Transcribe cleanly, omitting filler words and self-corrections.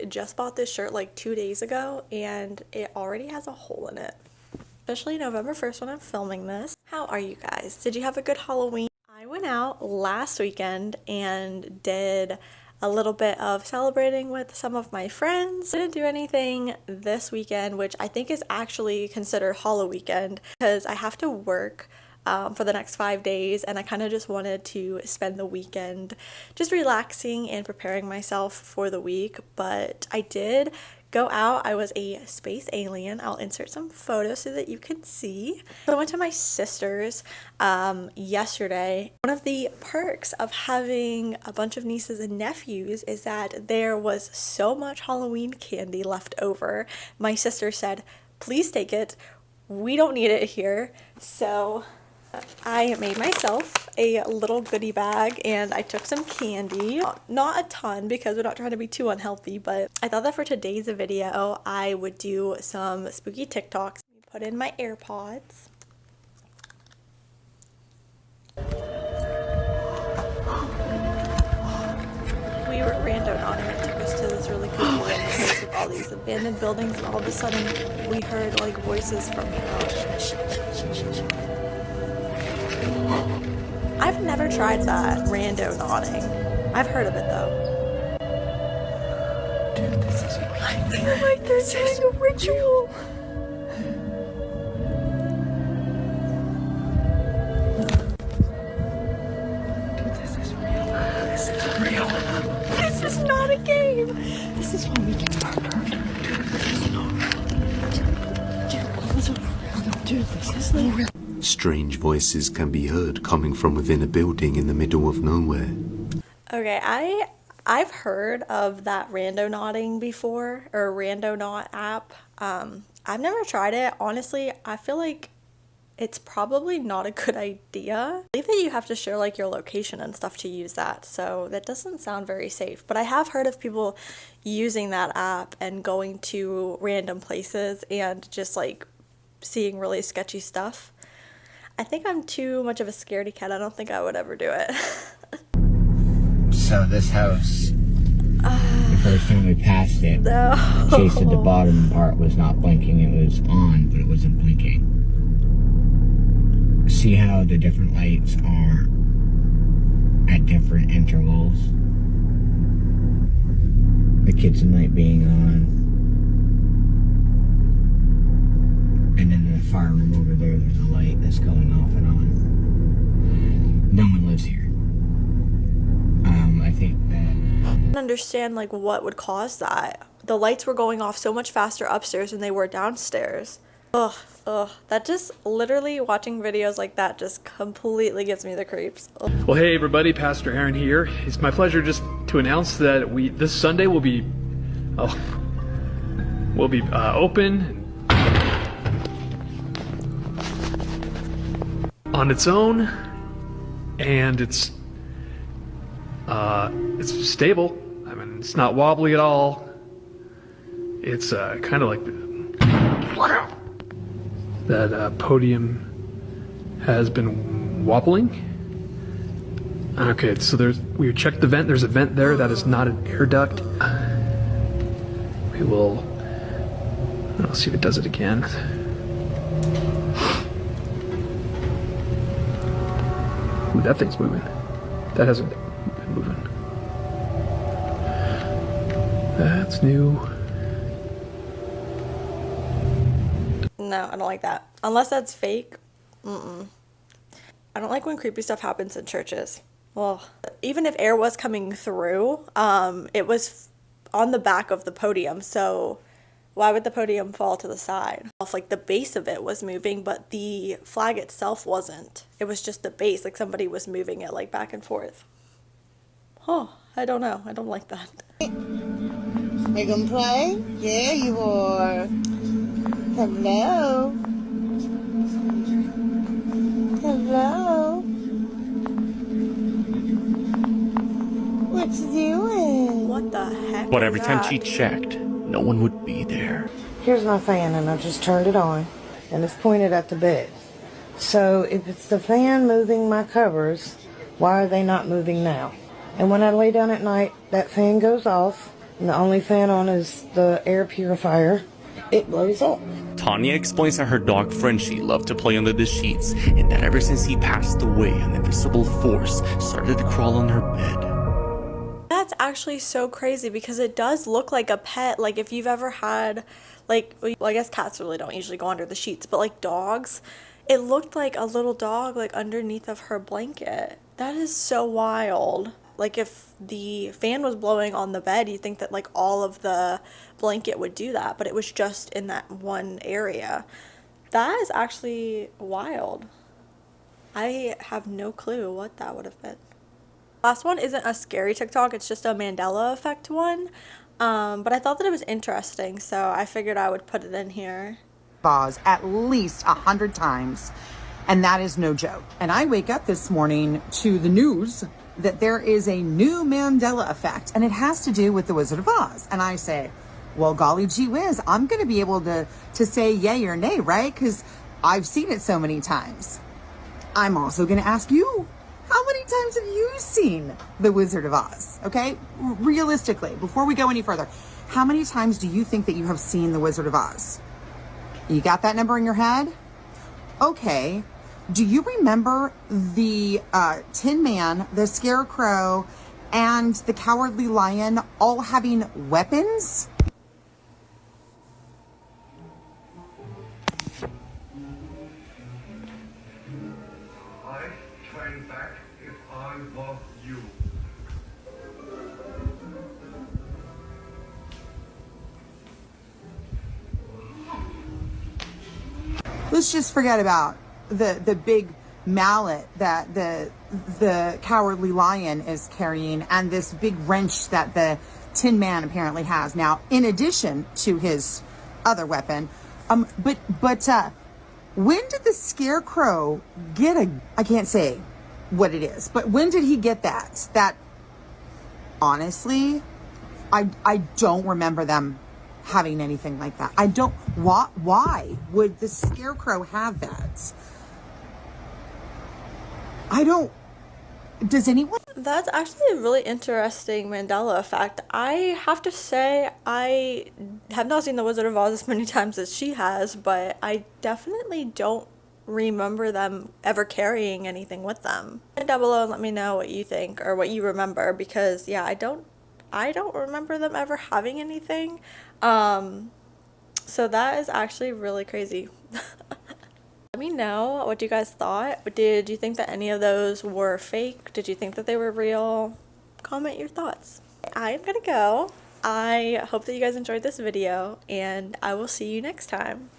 just bought this shirt like 2 days ago and it already has a hole in it. Especially November 1st when I'm filming this. How are you guys? Did you have a good Halloween? I went out last weekend and did a little bit of celebrating with some of my friends. Didn't do anything this weekend, which I think is actually considered Halloween weekend because I have to work for the next 5 days, and I kind of just wanted to spend the weekend just relaxing and preparing myself for the week. But I did go out. I was a space alien. I'll insert some photos so that you can see. So I went to my sister's yesterday. One of the perks of having a bunch of nieces and nephews is that there was so much Halloween candy left over. My sister said, please take it. We don't need it here. So I made myself a little goodie bag and I took some candy. Not a ton because we're not trying to be too unhealthy, but I thought that for today's video I would do some spooky TikToks. Put in my AirPods. We were randonauting. It took us to this really cool place with all these abandoned buildings, and all of a sudden we heard like voices from hell. I've never tried that, randonauting. I've heard of it though. Dude, this is I feel like they're doing a ritual. Dude, this is real. This is real. This is not a game. This is when we get murdered. Dude, this is not real. Dude, this is real. Dude, this is not real. Strange voices can be heard coming from within a building in the middle of nowhere. Okay, I've heard of that Randonauting before, or Randonaut app. I've never tried it. Honestly, I feel like it's probably not a good idea. I believe that you have to share like your location and stuff to use that, so that doesn't sound very safe. But I have heard of people using that app and going to random places and just like seeing really sketchy stuff. I think I'm too much of a scaredy cat. I don't think I would ever do it. So this house, the first time we passed it, No. Chase at the bottom part was not blinking. It was on, but it wasn't blinking. See how the different lights are at different intervals? The kitchen light being on. And then in the fire room over there's a light that's going off and on. No one lives here. I think that... I don't understand like what would cause that. The lights were going off so much faster upstairs than they were downstairs. Ugh. That just literally watching videos like that just completely gives me the creeps. Ugh. Well, hey everybody, Pastor Aaron here. It's my pleasure just to announce that this Sunday will be open on its own, and it's stable. I mean, it's not wobbly at all. It's kind of like that podium has been wobbling. Okay, so we checked the vent. There's a vent there that is not an air duct. I'll see if it does it again. Ooh, that thing's moving. That hasn't been moving. That's new. No, I don't like that. Unless that's fake. I don't like when creepy stuff happens in churches. Well, even if air was coming through, it was on the back of the podium, so why would the podium fall to the side? Like the base of it was moving, but the flag itself wasn't. It was just the base, like somebody was moving it like back and forth. Oh, I don't know. I don't like that. You gonna play? Yeah, you are. Hello. Hello. What you doing? What the heck? But is every time that? she checked, no one would be there. Here's my fan, and I just turned it on, and it's pointed at the bed. So if it's the fan moving my covers, why are they not moving now? And when I lay down at night, that fan goes off, And the only fan on is the air purifier. It blows up. Tanya explains that her dog Frenchie loved to play under the sheets, and that ever since he passed away, an invisible force started to crawl on her bed. That's actually so crazy because it does look like a pet. Like if you've ever had, like, well, I guess cats really don't usually go under the sheets, but like dogs, it looked like a little dog like underneath of her blanket. That is so wild. Like if the fan was blowing on the bed, you'd think that like all of the blanket would do that, but it was just in that one area. That is actually wild. I have no clue what that would have been. Last one isn't a scary TikTok, it's just a Mandela effect one. But I thought that it was interesting, so I figured I would put it in here. Oz at least 100 times, and that is no joke. And I wake up this morning to the news that there is a new Mandela effect, and it has to do with the Wizard of Oz. And I say, well, golly gee whiz, I'm going to be able to say yay or nay, right? Because I've seen it so many times. I'm also going to ask you, how many times have you seen the Wizard of Oz? Okay, realistically, before we go any further, how many times do you think that you have seen the Wizard of Oz? You got that number in your head? Okay. Do you remember the Tin Man, the Scarecrow, and the Cowardly Lion all having weapons? I train back if I love you. Let's just forget about the big mallet that the Cowardly Lion is carrying and this big wrench that the Tin Man apparently has now, in addition to his other weapon. But when did the Scarecrow get I can't say what it is, but when did he get that? That, honestly, I don't remember them having anything like that. I don't, why would the Scarecrow have that? I don't, does anyone? That's actually a really interesting Mandela effect. I have to say, I have not seen The Wizard of Oz as many times as she has, but I definitely don't remember them ever carrying anything with them. Comment down below and let me know what you think or what you remember, because yeah, I don't remember them ever having anything. So that is actually really crazy. Let me know what you guys thought. Did you think that any of those were fake? Did you think that they were real? Comment your thoughts. I'm gonna go. I hope that you guys enjoyed this video, and I will see you next time.